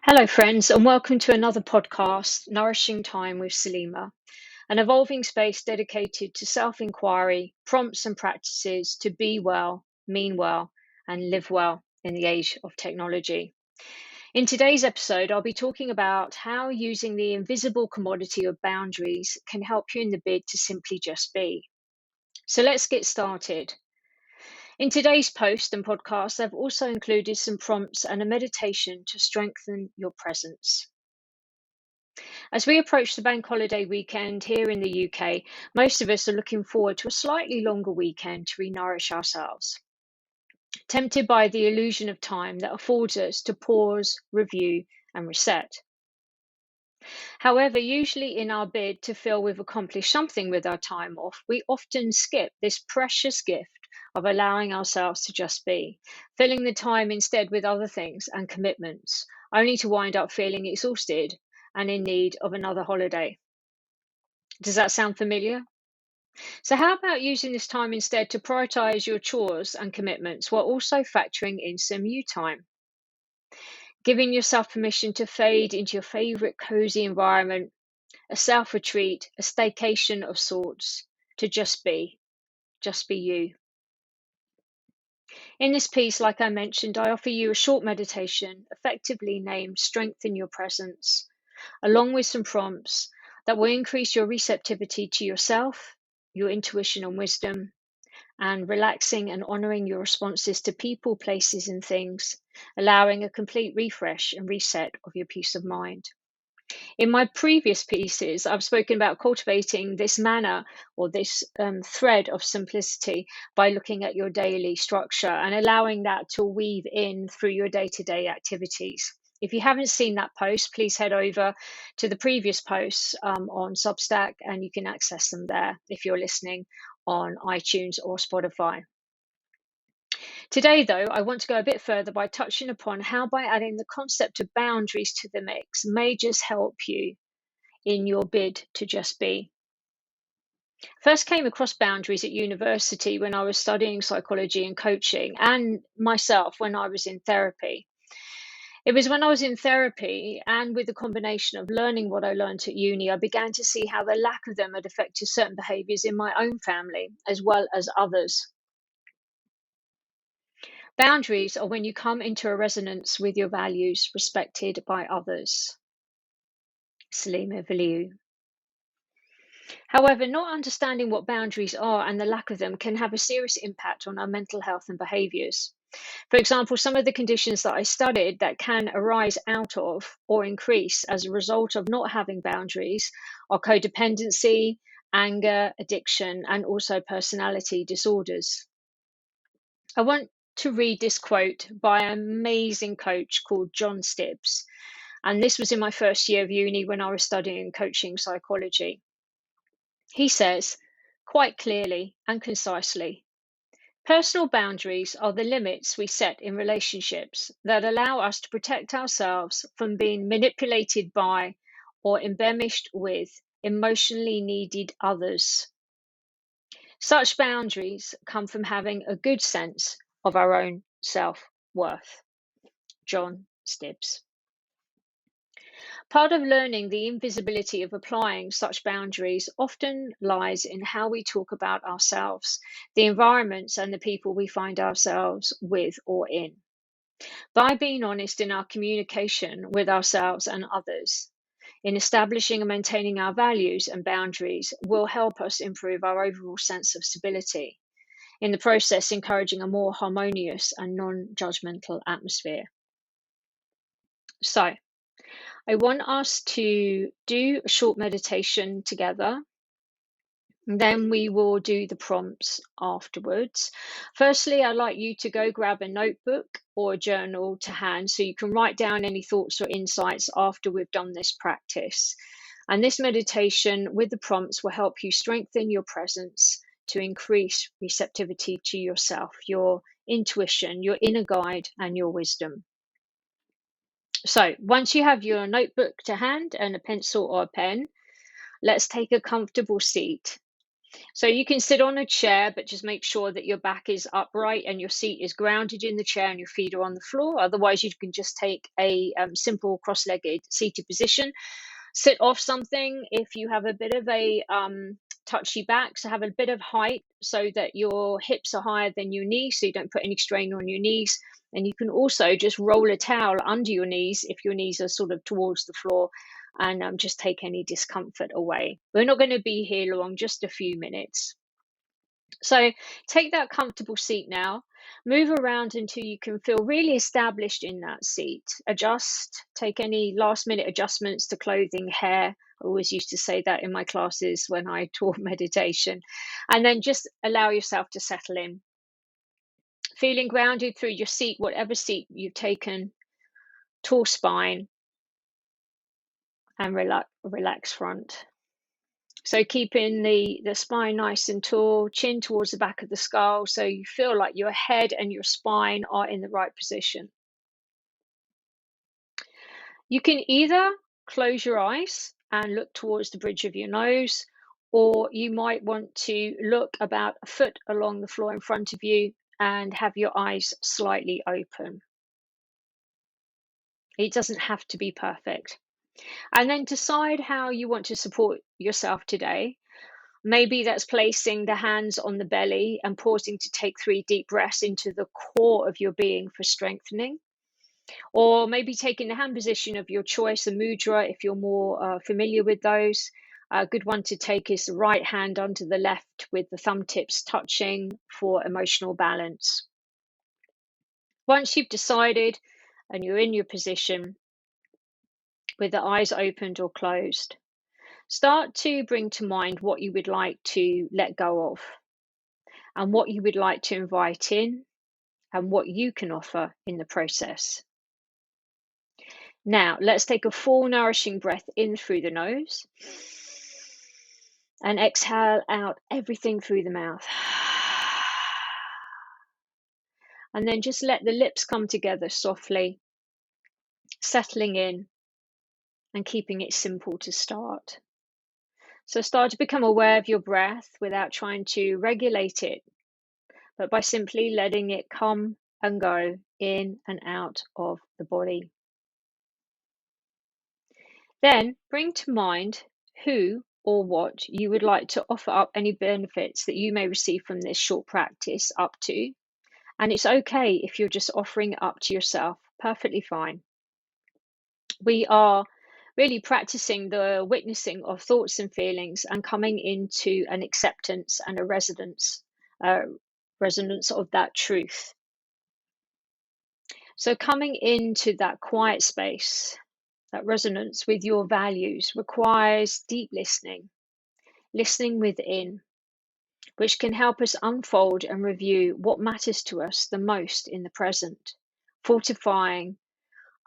Hello, friends, and welcome to another podcast, Nourishing Time with Salima, an evolving space dedicated to self inquiry, prompts, and practices to be well, mean well, and live well in the age of technology. In today's episode, I'll be talking about how using the invisible commodity of boundaries can help you in the bid to simply just be. So let's get started. In today's post and podcast, I've also included some prompts and a meditation to strengthen your presence. As we approach the bank holiday weekend here in the UK, most of us are looking forward to a slightly longer weekend to re-nourish ourselves, tempted by the illusion of time that affords us to pause, review, and reset. However, usually in our bid to feel we've accomplished something with our time off, we often skip this precious gift of allowing ourselves to just be, filling the time instead with other things and commitments, only to wind up feeling exhausted and in need of another holiday. Does that sound familiar? So, how about using this time instead to prioritize your chores and commitments while also factoring in some you time? Giving yourself permission to fade into your favorite cozy environment, a self retreat, a staycation of sorts, to just be you. In this piece, like I mentioned, I offer you a short meditation, effectively named Strengthen Your Presence, along with some prompts that will increase your receptivity to yourself, your intuition and wisdom, and relaxing and honoring your responses to people, places, and things, allowing a complete refresh and reset of your peace of mind. In my previous pieces, I've spoken about cultivating this manner or this thread of simplicity by looking at your daily structure and allowing that to weave in through your day to day activities. If you haven't seen that post, please head over to the previous posts on Substack and you can access them there if you're listening on iTunes or Spotify. Today, though, I want to go a bit further by touching upon how, by adding the concept of boundaries to the mix, may just help you in your bid to just be. First came across boundaries at university when I was studying psychology and coaching, and myself when I was in therapy. It was when I was in therapy, and with the combination of learning what I learned at uni, I began to see how the lack of them had affected certain behaviours in my own family as well as others. Boundaries are when you come into a resonance with your values, respected by others. Salima Value. However, not understanding what boundaries are and the lack of them can have a serious impact on our mental health and behaviours. For example, some of the conditions that I studied that can arise out of or increase as a result of not having boundaries are codependency, anger, addiction, and also personality disorders. I want to read this quote by an amazing coach called John Stibbs. And this was in my first year of uni when I was studying coaching psychology. He says, quite clearly and concisely, personal boundaries are the limits we set in relationships that allow us to protect ourselves from being manipulated by or embellished with emotionally needed others. Such boundaries come from having a good sense of our own self worth. John Stibbs. Part of learning the invisibility of applying such boundaries often lies in how we talk about ourselves, the environments, and the people we find ourselves with or in. By being honest in our communication with ourselves and others, in establishing and maintaining our values and boundaries will help us improve our overall sense of stability. In the process, encouraging a more harmonious and non judgmental atmosphere. So, I want us to do a short meditation together. Then we will do the prompts afterwards. Firstly, I'd like you to go grab a notebook or a journal to hand so you can write down any thoughts or insights after we've done this practice. And this meditation with the prompts will help you strengthen your presence to increase receptivity to yourself, your intuition, your inner guide, and your wisdom. So once you have your notebook to hand and a pencil or a pen, let's take a comfortable seat. So you can sit on a chair, but just make sure that your back is upright and your seat is grounded in the chair and your feet are on the floor. Otherwise, you can just take a simple cross-legged seated position. Sit off something if you have a bit of a touchy back, so have a bit of height so that your hips are higher than your knees, so you don't put any strain on your knees. And you can also just roll a towel under your knees if your knees are sort of towards the floor, and just take any discomfort away. We're not going to be here long, just a few minutes. So take that comfortable seat now. Move around until you can feel really established in that seat. Adjust, take any last minute adjustments to clothing, hair. I always used to say that in my classes when I taught meditation. And then just allow yourself to settle in. Feeling grounded through your seat, whatever seat you've taken, tall spine, and relax front. So keeping the spine nice and tall, chin towards the back of the skull, so you feel like your head and your spine are in the right position. You can either close your eyes and look towards the bridge of your nose, or you might want to look about a foot along the floor in front of you and have your eyes slightly open. It doesn't have to be perfect. And then decide how you want to support yourself today. Maybe that's placing the hands on the belly and pausing to take 3 deep breaths into the core of your being for strengthening. Or maybe taking the hand position of your choice, a mudra, if you're more familiar with those. A good one to take is the right hand under the left with the thumb tips touching for emotional balance. Once you've decided and you're in your position with the eyes opened or closed, start to bring to mind what you would like to let go of, and what you would like to invite in, and what you can offer in the process. Now, let's take a full nourishing breath in through the nose and exhale out everything through the mouth. And then just let the lips come together softly, settling in and keeping it simple to start. So start to become aware of your breath without trying to regulate it, but by simply letting it come and go in and out of the body. Then bring to mind who or what you would like to offer up any benefits that you may receive from this short practice up to. And it's okay if you're just offering it up to yourself, perfectly fine. We are really practicing the witnessing of thoughts and feelings and coming into an acceptance and a resonance of that truth. So coming into that quiet space, that resonance with your values, requires deep listening within, which can help us unfold and review what matters to us the most in the present, fortifying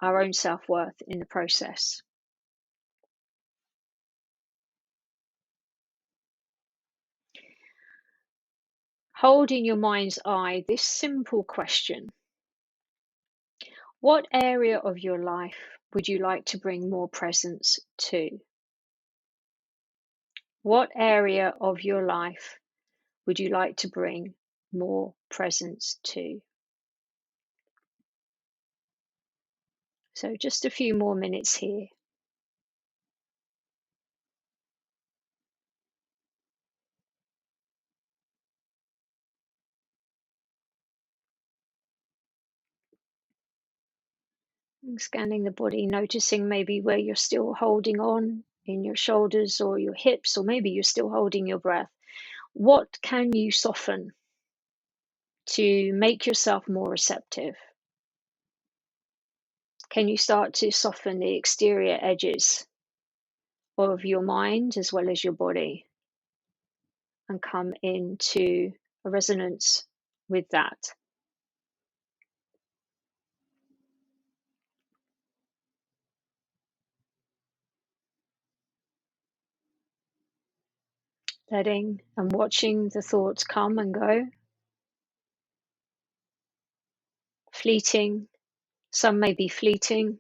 our own self-worth in the process. Hold in your mind's eye this simple question: what area of your life would you like to bring more presence to? What area of your life would you like to bring more presence to? So just a few more minutes here. Scanning the body, noticing maybe where you're still holding on in your shoulders or your hips, or maybe you're still holding your breath. What can you soften to make yourself more receptive? Can you start to soften the exterior edges of your mind as well as your body and come into a resonance with that? Letting and watching the thoughts come and go, fleeting. Some may be fleeting,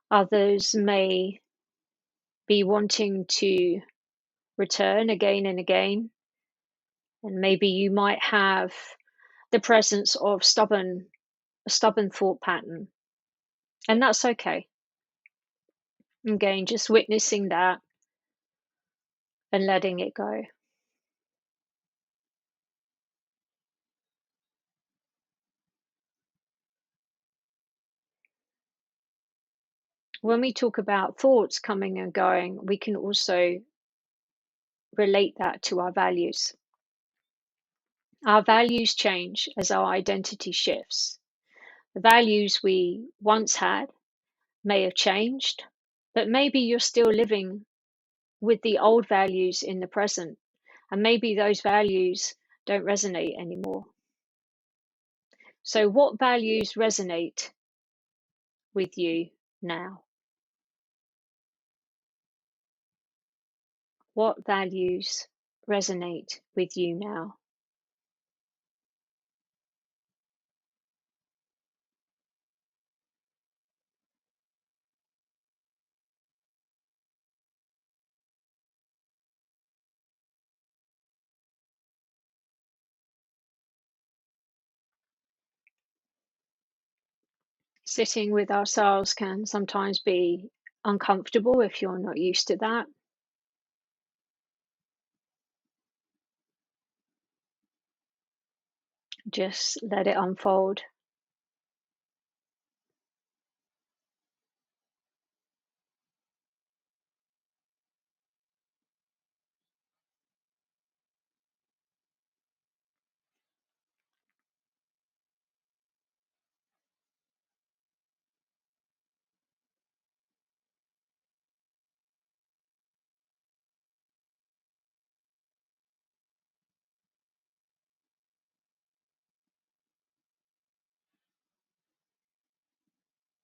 others may be wanting to return again and again. And maybe you might have the presence of a stubborn thought pattern, and that's okay. Again, just witnessing that and letting it go. When we talk about thoughts coming and going, we can also relate that to our values. Our values change as our identity shifts. The values we once had may have changed, but maybe you're still living with the old values in the present, and maybe those values don't resonate anymore. So, what values resonate with you now? What values resonate with you now? Sitting with ourselves can sometimes be uncomfortable if you're not used to that. Just let it unfold.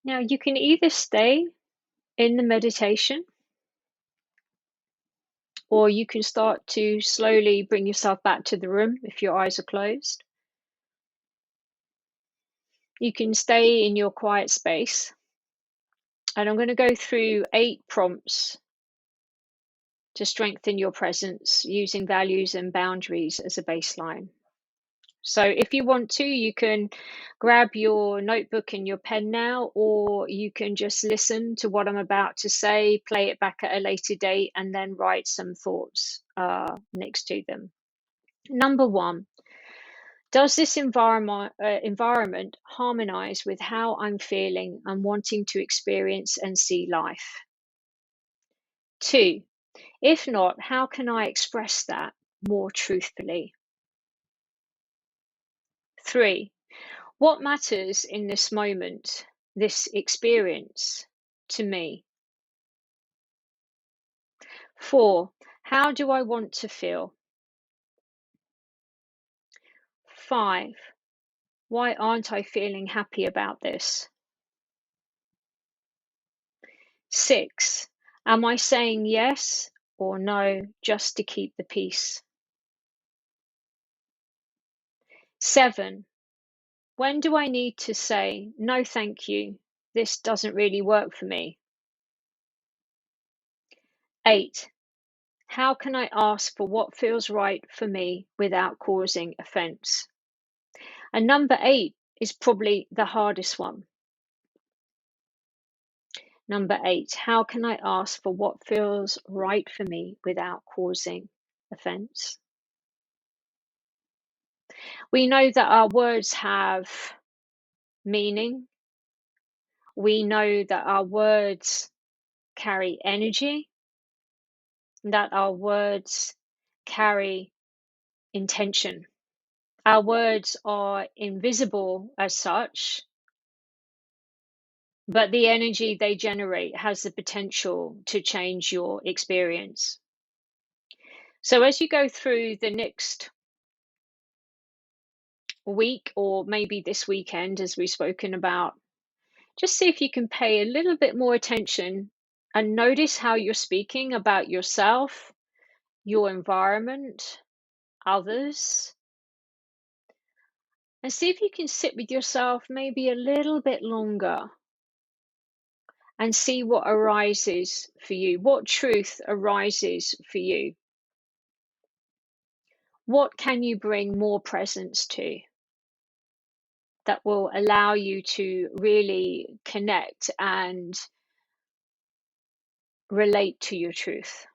Now, you can either stay in the meditation or you can start to slowly bring yourself back to the room if your eyes are closed. You can stay in your quiet space. And I'm going to go through 8 prompts to strengthen your presence using values and boundaries as a baseline. So if you want to, you can grab your notebook and your pen now, or you can just listen to what I'm about to say, play it back at a later date, and then write some thoughts next to them. Number 1, does this environment harmonize with how I'm feeling and wanting to experience and see life? 2, if not, how can I express that more truthfully? 3, what matters in this moment, this experience, to me? 4, how do I want to feel? 5, why aren't I feeling happy about this? 6, am I saying yes or no just to keep the peace? 7, when do I need to say, no, thank you, this doesn't really work for me? 8, how can I ask for what feels right for me without causing offense? And number 8 is probably the hardest one. Number 8, how can I ask for what feels right for me without causing offense? We know that our words have meaning. We know that our words carry energy, that our words carry intention. Our words are invisible as such, but the energy they generate has the potential to change your experience. So, as you go through the next week, or maybe this weekend, as we've spoken about, just see if you can pay a little bit more attention and notice how you're speaking about yourself, your environment, others, and see if you can sit with yourself maybe a little bit longer and see what arises for you, what truth arises for you. What can you bring more presence to that will allow you to really connect and relate to your truth?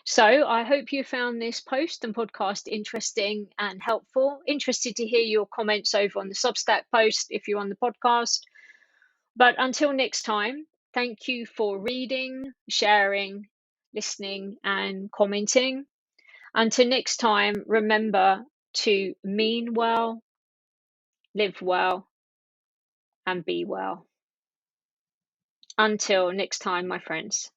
So I hope you found this post and podcast interesting and helpful. Interested to hear your comments over on the Substack post if you're on the podcast. But until next time, thank you for reading, sharing, listening, and commenting. Until next time, remember to mean well, live well, and be well. Until next time, my friends.